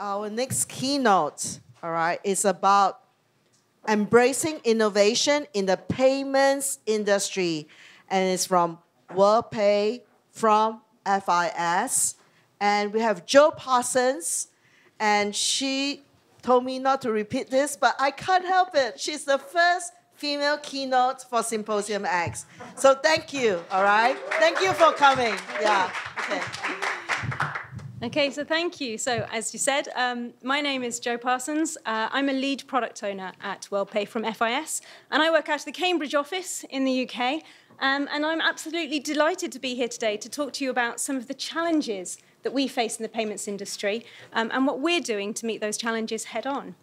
Our next keynote, all right, is about embracing innovation in the payments industry. And it's from Worldpay, from FIS. And we have Jo Parsons, and she told me not to repeat this, but I can't help it. She's the first female keynote for SymposiumX. So thank you, all right? Thank you for coming. Yeah, okay. Okay, so thank you. So as you said, my name is Jo Parsons. I'm a lead product owner at Worldpay from FIS, and I work out of the Cambridge office in the UK. And I'm absolutely delighted to be here today to talk to you about some of the challenges that we face in the payments industry and what we're doing to meet those challenges head on.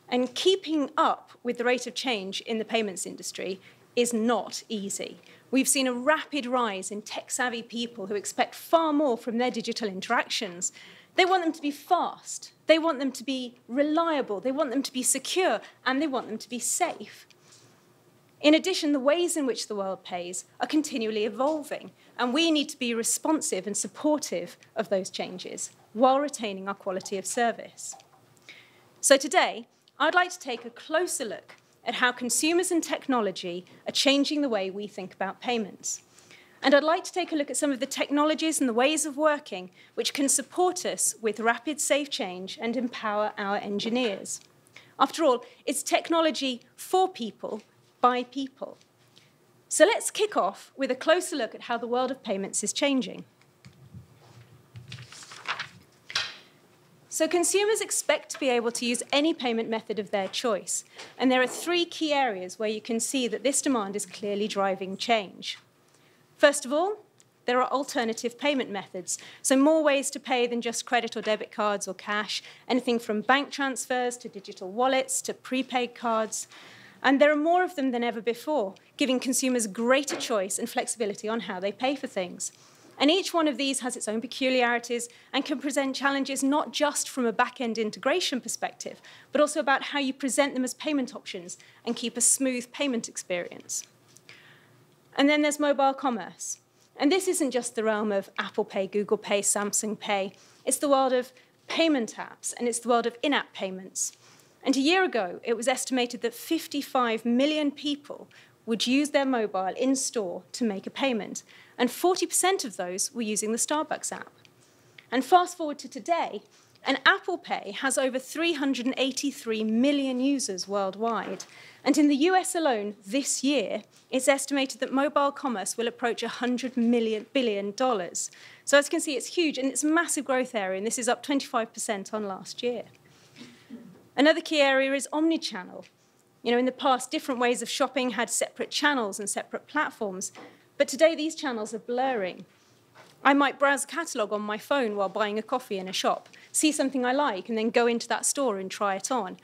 And keeping up with the rate of change in the payments industry is not easy. We've seen a rapid rise in tech-savvy people who expect far more from their digital interactions. They want them to be fast, they want them to be reliable, they want them to be secure, and they want them to be safe. In addition, the ways in which the world pays are continually evolving, and we need to be responsive and supportive of those changes while retaining our quality of service. So today, I'd like to take a closer look at how consumers and technology are changing the way we think about payments. And I'd like to take a look at some of the technologies and the ways of working which can support us with rapid, safe change and empower our engineers. After all, it's technology for people, by people. So let's kick off with a closer look at how the world of payments is changing. So consumers expect to be able to use any payment method of their choice. And there are three key areas where you can see that this demand is clearly driving change. First of all, there are alternative payment methods. So more ways to pay than just credit or debit cards or cash, anything from bank transfers to digital wallets to prepaid cards. And there are more of them than ever before, giving consumers greater choice and flexibility on how they pay for things. And each one of these has its own peculiarities and can present challenges not just from a back-end integration perspective, but also about how you present them as payment options and keep a smooth payment experience. And then there's mobile commerce. And this isn't just the realm of Apple Pay, Google Pay, Samsung Pay. It's the world of payment apps, and it's the world of in-app payments. And a year ago, it was estimated that 55 million people would use their mobile in-store to make a payment, and 40% of those were using the Starbucks app. And fast forward to today, and Apple Pay has over 383 million users worldwide. And in the US alone this year, it's estimated that mobile commerce will approach $100 billion. So as you can see, it's huge, and it's a massive growth area, and this is up 25% on last year. Another key area is omnichannel. You know, in the past, different ways of shopping had separate channels and separate platforms, but today these channels are blurring. I might browse a catalogue on my phone while buying a coffee in a shop, see something I like, and then go into that store and try it on.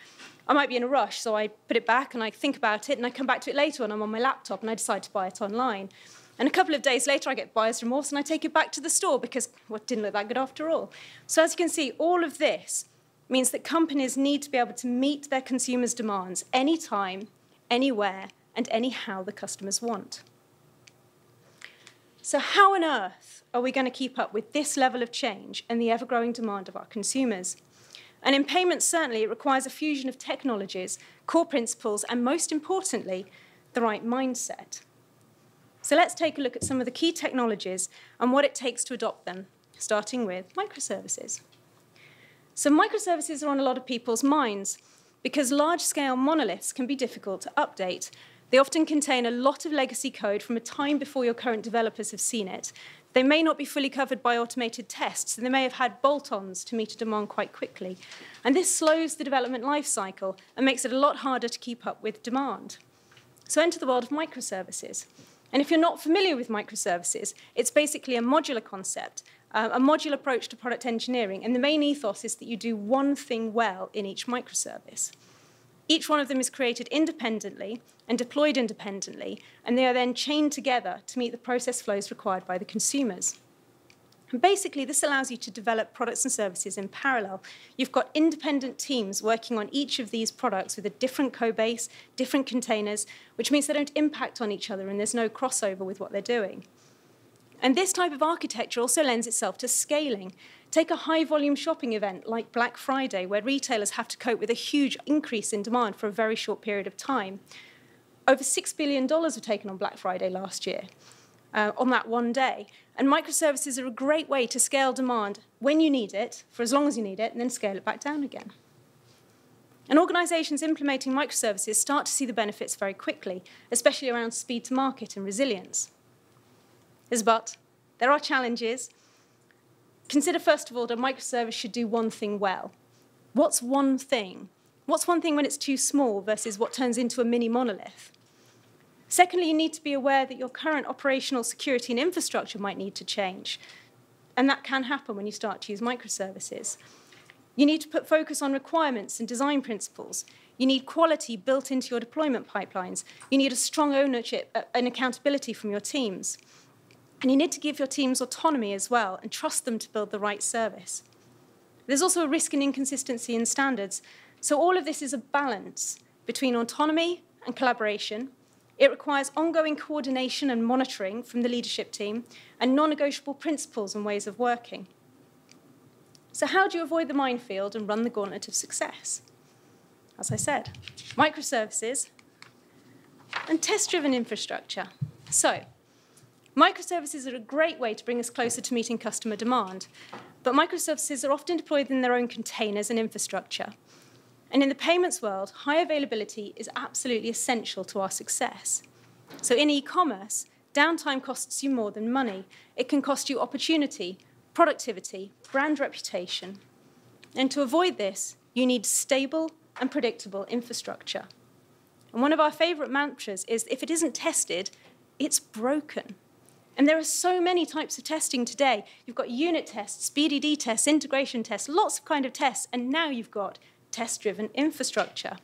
I might be in a rush, so I put it back and I think about it, and I come back to it later when I'm on my laptop and I decide to buy it online. And a couple of days later, I get buyer's remorse and I take it back to the store because, well, it didn't look that good after all. So as you can see, all of this means that companies need to be able to meet their consumers' demands anytime, anywhere, and anyhow the customers want. So how on earth are we going to keep up with this level of change and the ever-growing demand of our consumers? And in payments, certainly, it requires a fusion of technologies, core principles, and most importantly, the right mindset. So let's take a look at some of the key technologies and what it takes to adopt them, starting with microservices. So microservices are on a lot of people's minds because large-scale monoliths can be difficult to update. They often contain a lot of legacy code from a time before your current developers have seen it. They may not be fully covered by automated tests, and they may have had bolt-ons to meet a demand quite quickly. And this slows the development lifecycle and makes it a lot harder to keep up with demand. So enter the world of microservices. And if you're not familiar with microservices, it's basically a modular concept, a modular approach to product engineering, and the main ethos is that you do one thing well in each microservice. Each one of them is created independently and deployed independently, and they are then chained together to meet the process flows required by the consumers. And basically, this allows you to develop products and services in parallel. You've got independent teams working on each of these products with a different code base, different containers, which means they don't impact on each other and there's no crossover with what they're doing. And this type of architecture also lends itself to scaling. Take a high-volume shopping event like Black Friday, where retailers have to cope with a huge increase in demand for a very short period of time. Over $6 billion were taken on Black Friday last year, on that one day. And microservices are a great way to scale demand when you need it, for as long as you need it, and then scale it back down again. And organizations implementing microservices start to see the benefits very quickly, especially around speed to market and resilience. But there are challenges. Consider, first of all, that a microservice should do one thing well. What's one thing? What's one thing when it's too small versus what turns into a mini monolith? Secondly, you need to be aware that your current operational security and infrastructure might need to change. And that can happen when you start to use microservices. You need to put focus on requirements and design principles. You need quality built into your deployment pipelines. You need a strong ownership and accountability from your teams. And you need to give your teams autonomy as well and trust them to build the right service. There's also a risk and inconsistency in standards. So all of this is a balance between autonomy and collaboration. It requires ongoing coordination and monitoring from the leadership team and non-negotiable principles and ways of working. So how do you avoid the minefield and run the gauntlet of success? As I said, microservices and test-driven infrastructure. So microservices are a great way to bring us closer to meeting customer demand, but microservices are often deployed in their own containers and infrastructure. And in the payments world, high availability is absolutely essential to our success. So in e-commerce, downtime costs you more than money. It can cost you opportunity, productivity, brand reputation. And to avoid this, you need stable and predictable infrastructure. And one of our favorite mantras is, if it isn't tested, it's broken. And there are so many types of testing today. You've got unit tests, BDD tests, integration tests, lots of kind of tests, and now you've got test-driven infrastructure.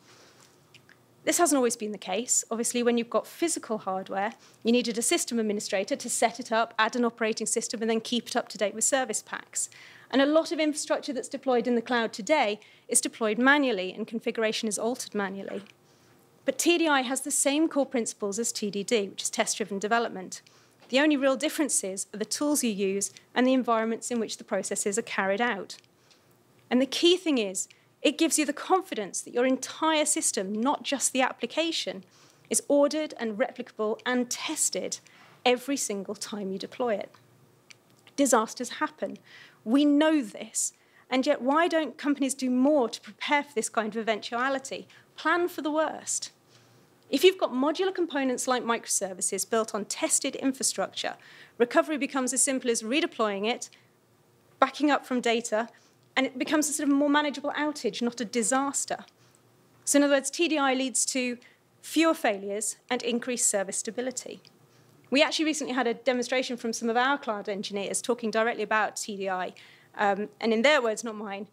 This hasn't always been the case. Obviously, when you've got physical hardware, you needed a system administrator to set it up, add an operating system, and then keep it up to date with service packs. And a lot of infrastructure that's deployed in the cloud today is deployed manually, and configuration is altered manually. But TDI has the same core principles as TDD, which is test-driven development. The only real differences are the tools you use and the environments in which the processes are carried out. And the key thing is, it gives you the confidence that your entire system, not just the application, is ordered and replicable and tested every single time you deploy it. Disasters happen. We know this. And yet, why don't companies do more to prepare for this kind of eventuality? Plan for the worst. If you've got modular components like microservices built on tested infrastructure, recovery becomes as simple as redeploying it, backing up from data, and it becomes a sort of more manageable outage, not a disaster. So in other words, TDI leads to fewer failures and increased service stability. We actually recently had a demonstration from some of our cloud engineers talking directly about TDI, and in their words, not mine,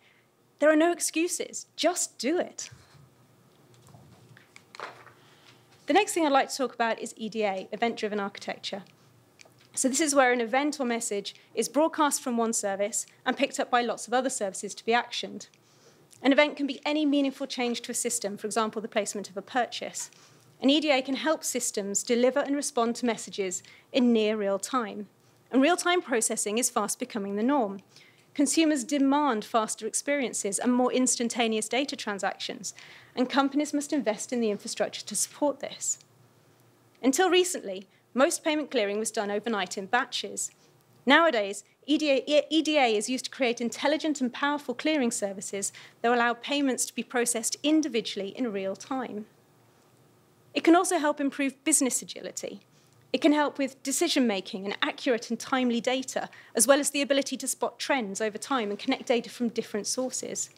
there are no excuses, just do it. The next thing I'd like to talk about is EDA, event-driven architecture. So this is where an event or message is broadcast from one service and picked up by lots of other services to be actioned. An event can be any meaningful change to a system, for example, the placement of a purchase. And EDA can help systems deliver and respond to messages in near real time. And real-time processing is fast becoming the norm. Consumers demand faster experiences and more instantaneous data transactions, and companies must invest in the infrastructure to support this. Until recently, most payment clearing was done overnight in batches. Nowadays, EDA is used to create intelligent and powerful clearing services that allow payments to be processed individually in real time. It can also help improve business agility. It can help with decision-making and accurate and timely data, as well as the ability to spot trends over time and connect data from different sources.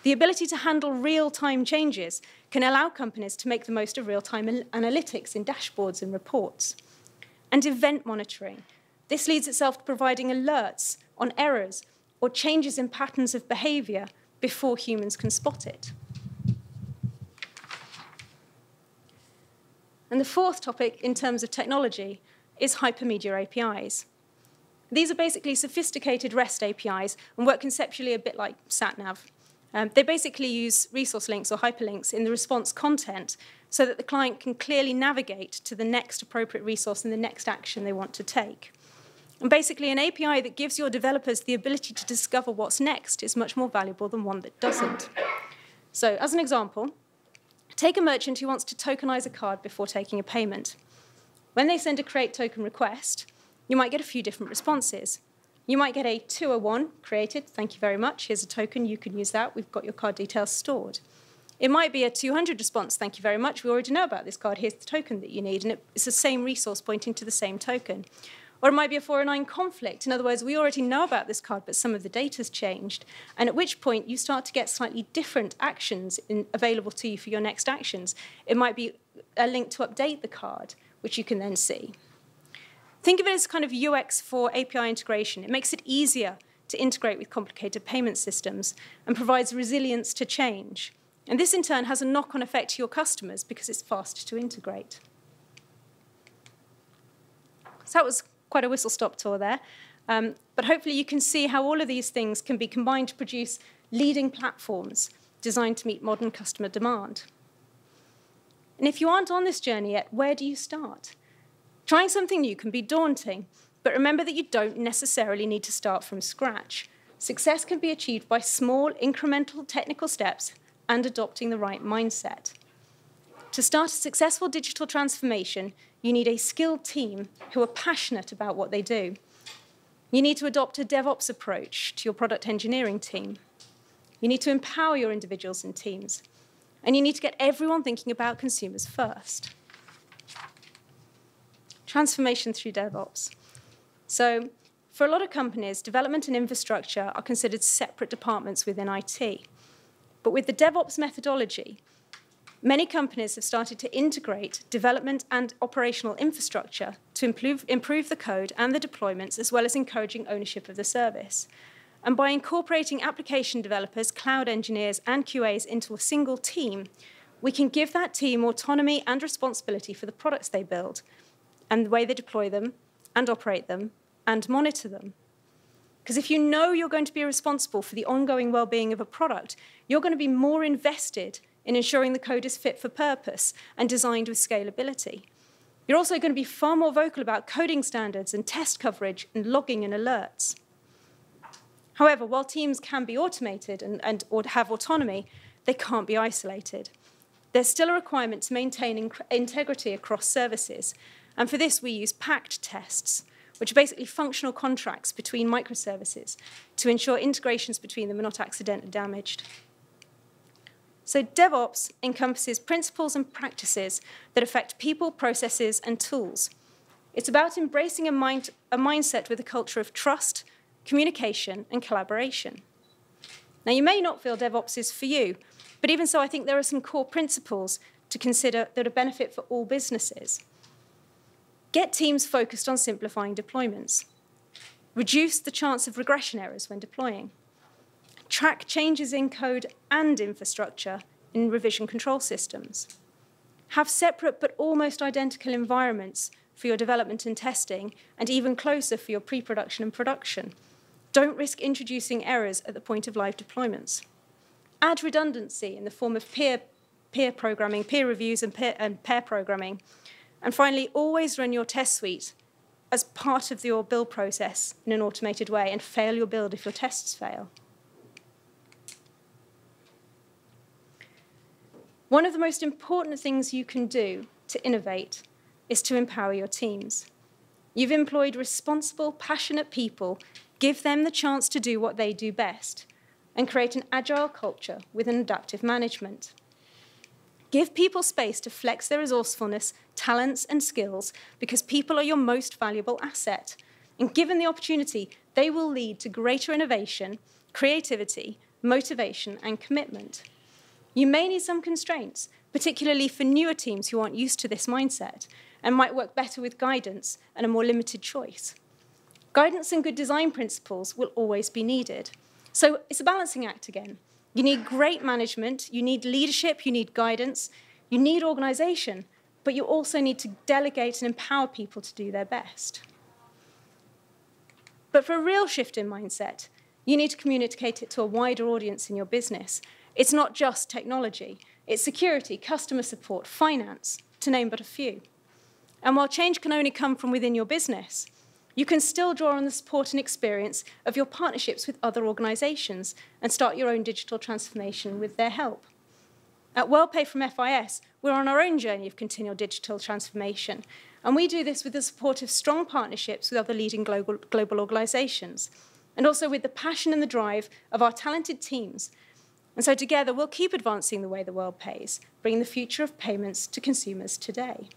The ability to handle real-time changes can allow companies to make the most of real-time analytics in dashboards and reports. And event monitoring. This leads itself to providing alerts on errors or changes in patterns of behavior before humans can spot it. And the fourth topic in terms of technology is hypermedia APIs. These are basically sophisticated REST APIs and work conceptually a bit like SatNav. They basically use resource links or hyperlinks in the response content so that the client can clearly navigate to the next appropriate resource and the next action they want to take. And basically, an API that gives your developers the ability to discover what's next is much more valuable than one that doesn't. So, as an example, take a merchant who wants to tokenize a card before taking a payment. When they send a create token request, you might get a few different responses. You might get a 201 created, thank you very much, here's a token, you can use that, we've got your card details stored. It might be a 200 response, thank you very much, we already know about this card, here's the token that you need, and it's the same resource pointing to the same token. Or it might be a 409 conflict. In other words, we already know about this card, but some of the data's changed. And at which point, you start to get slightly different actions available to you for your next actions. It might be a link to update the card, which you can then see. Think of it as kind of UX for API integration. It makes it easier to integrate with complicated payment systems and provides resilience to change. And this, in turn, has a knock-on effect to your customers because it's fast to integrate. So that was quite a whistle-stop tour there. But hopefully you can see how all of these things can be combined to produce leading platforms designed to meet modern customer demand. And if you aren't on this journey yet, where do you start? Trying something new can be daunting, but remember that you don't necessarily need to start from scratch. Success can be achieved by small, incremental technical steps and adopting the right mindset. To start a successful digital transformation, you need a skilled team who are passionate about what they do. You need to adopt a DevOps approach to your product engineering team. You need to empower your individuals and teams. And you need to get everyone thinking about consumers first. Transformation through DevOps. So, for a lot of companies, development and infrastructure are considered separate departments within IT. But with the DevOps methodology, many companies have started to integrate development and operational infrastructure to improve the code and the deployments, as well as encouraging ownership of the service. And by incorporating application developers, cloud engineers, and QAs into a single team, we can give that team autonomy and responsibility for the products they build, and the way they deploy them, and operate them, and monitor them. Because if you know you're going to be responsible for the ongoing well-being of a product, you're going to be more invested in ensuring the code is fit for purpose and designed with scalability. You're also going to be far more vocal about coding standards and test coverage and logging and alerts. However, while teams can be automated or have autonomy, they can't be isolated. There's still a requirement to maintain integrity across services. And for this, we use packed tests, which are basically functional contracts between microservices to ensure integrations between them are not accidentally damaged. So DevOps encompasses principles and practices that affect people, processes, and tools. It's about embracing a mindset with a culture of trust, communication, and collaboration. Now, you may not feel DevOps is for you, but even so, I think there are some core principles to consider that are a benefit for all businesses. Get teams focused on simplifying deployments. Reduce the chance of regression errors when deploying. Track changes in code and infrastructure in revision control systems. Have separate but almost identical environments for your development and testing, and even closer for your pre-production and production. Don't risk introducing errors at the point of live deployments. Add redundancy in the form of peer programming, peer reviews, and pair programming. And finally, always run your test suite as part of your build process in an automated way, and fail your build if your tests fail. One of the most important things you can do to innovate is to empower your teams. You've employed responsible, passionate people. Give them the chance to do what they do best, and create an agile culture with an adaptive management. Give people space to flex their resourcefulness, talents, and skills, because people are your most valuable asset. And given the opportunity, they will lead to greater innovation, creativity, motivation, and commitment. You may need some constraints, particularly for newer teams who aren't used to this mindset, and might work better with guidance and a more limited choice. Guidance and good design principles will always be needed. So it's a balancing act again. You need great management, you need leadership, you need guidance, you need organization, but you also need to delegate and empower people to do their best. But for a real shift in mindset, you need to communicate it to a wider audience in your business. It's not just technology. It's security, customer support, finance, to name but a few. And while change can only come from within your business, You can still draw on the support and experience of your partnerships with other organizations and start your own digital transformation with their help. At Worldpay from FIS, we're on our own journey of continual digital transformation, and we do this with the support of strong partnerships with other leading global organizations, and also with the passion and the drive of our talented teams. And so together, we'll keep advancing the way the world pays, bringing the future of payments to consumers today.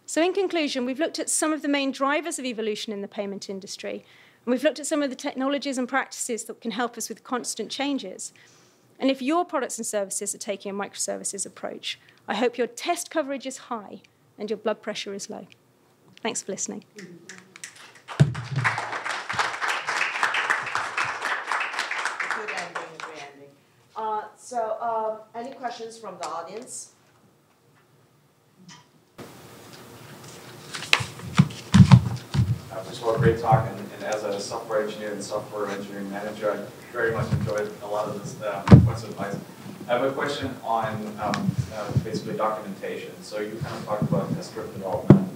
So in conclusion, we've looked at some of the main drivers of evolution in the payment industry, and we've looked at some of the technologies and practices that can help us with constant changes. And if your products and services are taking a microservices approach, I hope your test coverage is high and your blood pressure is low. Thanks for listening. So any questions from the audience? First of all, great talk, and as a software engineer and software engineering manager, I very much enjoyed a lot of this points of advice. I have a question on basically documentation. So you kind of talked about test-driven development.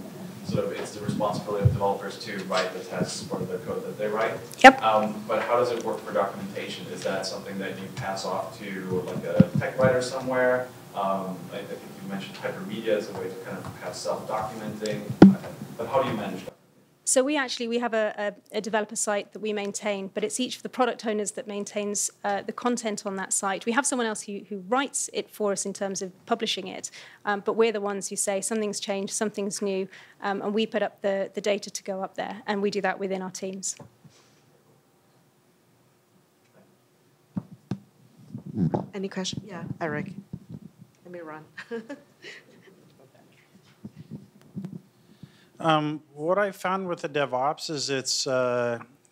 So it's the responsibility of developers to write the tests for the code that they write. Yep. But how does it work for documentation? Is that something that you pass off to like a tech writer somewhere? I think you mentioned hypermedia as a way to kind of have self-documenting. But how do you manage that? So we have a developer site that we maintain, but it's each of the product owners that maintains the content on that site. We have someone else who writes it for us in terms of publishing it, but we're the ones who say something's changed, something's new, and we put up the data to go up there, and we do that within our teams. Any question? Yeah, Eric. Let me run. What I found with the DevOps is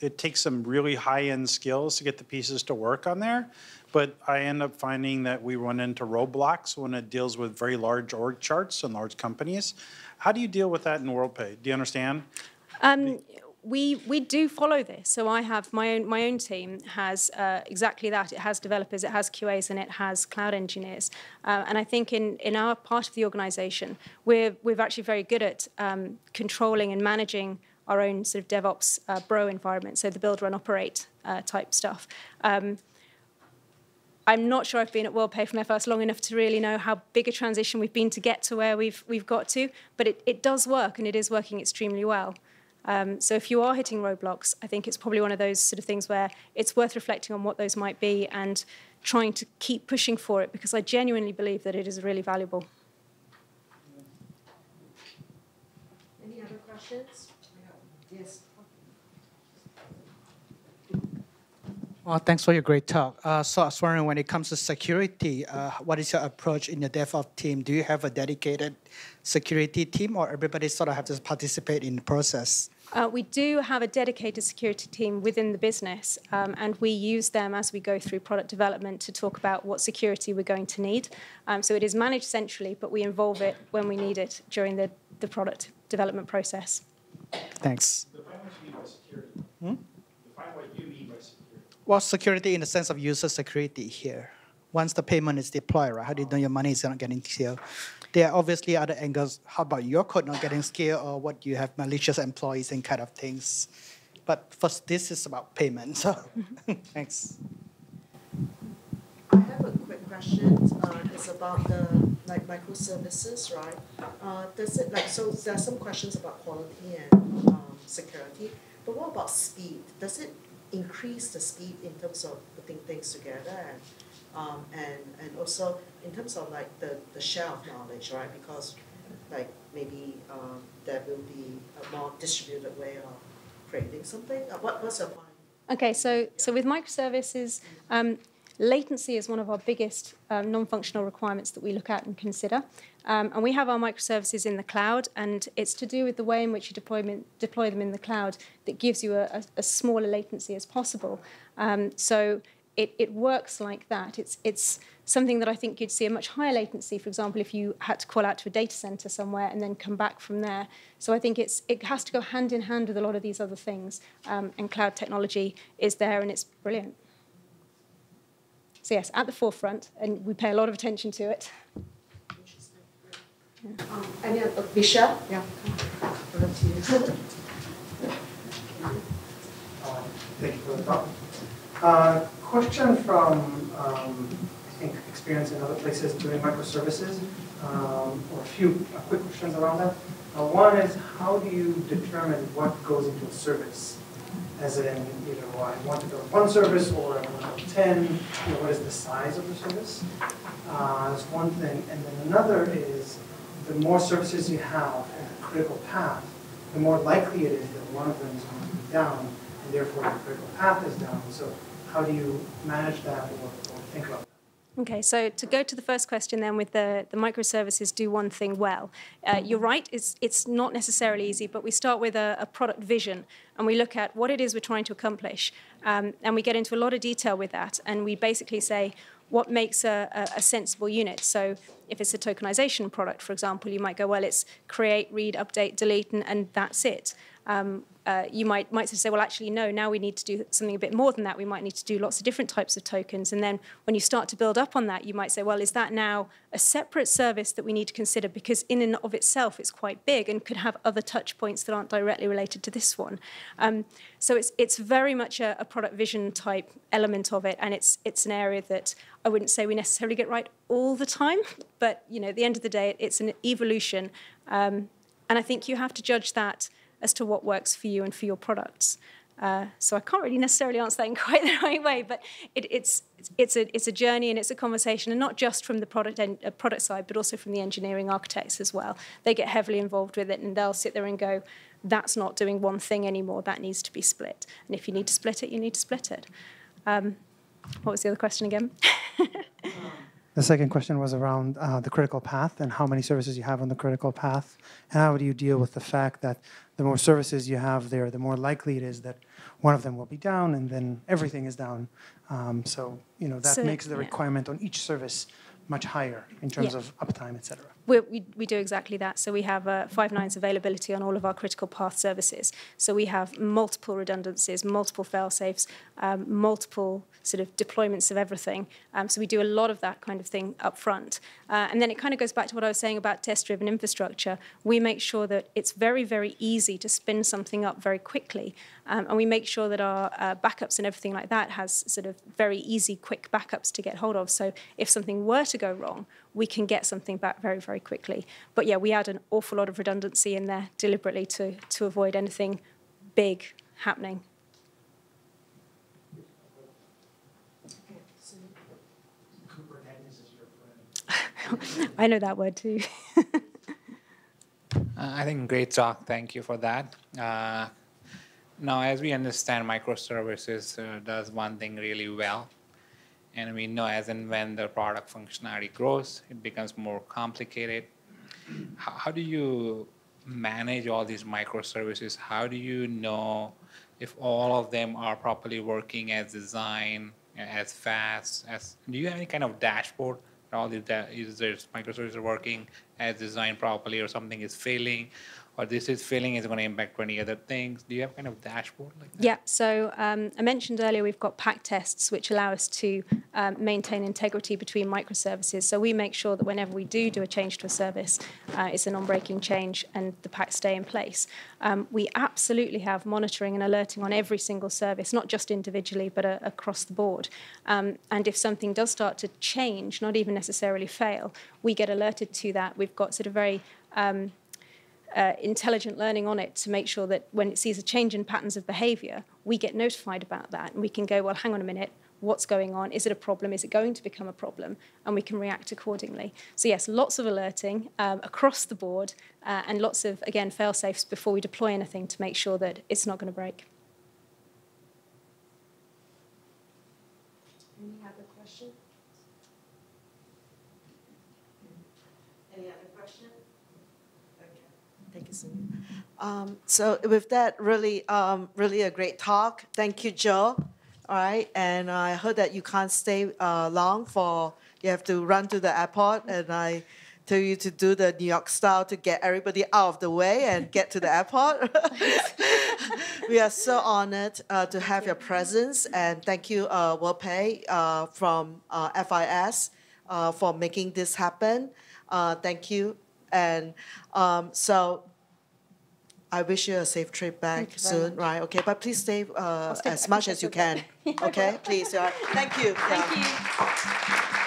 it takes some really high-end skills to get the pieces to work on there, but I end up finding that we run into roadblocks when it deals with very large org charts and large companies. How do you deal with that in WorldPay? Do you understand? We do follow this. So I have my own team has exactly that. It has developers, it has QAs, and it has cloud engineers. And I think in our part of the organization, we're actually very good at controlling and managing our own sort of DevOps bro environment, so the build, run, operate type stuff. I'm not sure I've been at Worldpay from FS long enough to really know how big a transition we've been to get to where we've got to, but it does work, and it is working extremely well. So if you are hitting roadblocks, I think it's probably one of those sort of things where it's worth reflecting on what those might be and trying to keep pushing for it, because I genuinely believe that it is really valuable. Any other questions? Yes. Well, thanks for your great talk. So I was wondering, when it comes to security, what is your approach in your DevOps team? Do you have a dedicated security team, or everybody sort of have to participate in the process? We do have a dedicated security team within the business, and we use them as we go through product development to talk about what security we're going to need. So it is managed centrally, but we involve it when we need it during the product development process. Thanks. Define what you mean by security. Define what you mean by security. Well, security in the sense of user security here. Once the payment is deployed, right, how do you know your money is not getting steal? There are obviously other angles. How about your code not getting steal, or what you have malicious employees and kind of things? But first, this is about payment, so thanks. I have a quick question. It's about the microservices, right? Does it so there are some questions about quality and security, but what about speed? Does it increase the speed in terms of putting things together, and also in terms of the share of knowledge, right? Because maybe there will be a more distributed way of creating something. What's your point? Okay, so with microservices, latency is one of our biggest non-functional requirements that we look at and consider. And we have our microservices in the cloud, and it's to do with the way in which you deploy them in the cloud that gives you a smaller latency as possible. So it works like that. It's something that I think you'd see a much higher latency, for example, if you had to call out to a data center somewhere and then come back from there. So I think it has to go hand in hand with a lot of these other things, and cloud technology is there, and it's brilliant. So yes, at the forefront, and we pay a lot of attention to it. Interesting. Any other? Michelle? Yeah. up to you. Thank you for the talk. Question from, I think, experience in other places doing microservices, or a few quick questions around that. One is, how do you determine what goes into a service? As in, I want to build one service or I want to build 10, what is the size of the service? That's one thing. And then another is, the more services you have in a critical path, the more likely it is that one of them is going to be down, and therefore the critical path is down. So how do you manage that or think about that? Okay, so to go to the first question then with the microservices do one thing well. You're right, it's not necessarily easy, but we start with a product vision and we look at what it is we're trying to accomplish. And we get into a lot of detail with that. And we basically say, what makes a sensible unit? So if it's a tokenization product, for example, you might go, well, it's create, read, update, delete, and that's it. You might say, well, actually, no, now we need to do something a bit more than that. We might need to do lots of different types of tokens. And then when you start to build up on that, you might say, well, is that now a separate service that we need to consider? Because in and of itself, it's quite big and could have other touch points that aren't directly related to this one. So it's very much a product vision type element of it. And it's an area that I wouldn't say we necessarily get right all the time. But, at the end of the day, it's an evolution. And I think you have to judge that as to what works for you and for your products. So I can't really necessarily answer that in quite the right way, but it's a journey and it's a conversation, and not just from the product side, but also from the engineering architects as well. They get heavily involved with it, and they'll sit there and go, that's not doing one thing anymore, that needs to be split. And if you need to split it, you need to split it. What was the other question again? The second question was around the critical path and how many services you have on the critical path. And how do you deal with the fact that the more services you have there, the more likely it is that one of them will be down and then everything is down. That makes the requirement on each service much higher in terms of uptime, et cetera. We do exactly that. So we have 5 nines availability on all of our critical path services. So we have multiple redundancies, multiple fail-safes, multiple sort of deployments of everything. So we do a lot of that kind of thing up front. And then it kind of goes back to what I was saying about test-driven infrastructure. We make sure that it's very, very easy to spin something up very quickly. And we make sure that our backups and everything like that has sort of very easy, quick backups to get hold of. So if something were to go wrong, we can get something back very, very quickly. But yeah, we add an awful lot of redundancy in there deliberately to avoid anything big happening. I know that word too. I think great talk. Thank you for that. Now, as we understand, microservices does one thing really well. And we know as and when the product functionality grows, it becomes more complicated. How do you manage all these microservices? How do you know if all of them are properly working as designed, as fast? Do you have any kind of dashboard? All these microservices are working as designed properly, or something is failing, or this is failing, is going to impact 20 other things? Do you have kind of dashboard like that? Yeah, so I mentioned earlier we've got pack tests which allow us to maintain integrity between microservices. So we make sure that whenever we do a change to a service, it's a non-breaking change and the packs stay in place. We absolutely have monitoring and alerting on every single service, not just individually, but across the board. And if something does start to change, not even necessarily fail, we get alerted to that. We've got sort of very intelligent learning on it to make sure that when it sees a change in patterns of behavior, we get notified about that. And we can go, well, hang on a minute, what's going on? Is it a problem? Is it going to become a problem? And we can react accordingly. So yes, lots of alerting across the board and lots of, again, fail-safes before we deploy anything to make sure that it's not going to break. Any other question? Any other question? Thank you, Sunil. So with that, really a great talk. Thank you, Joe. All right, and I heard that you can't stay long you have to run to the airport, and I tell you to do the New York style to get everybody out of the way and get to the airport. We are so honored to have your presence, and thank you, Worldpay from FIS for making this happen. Thank you. And so I wish you a safe trip back Thank you very soon, much. right? Okay, but please stay stay as back much and as you stay can. Okay, please. Thank you. Thank you.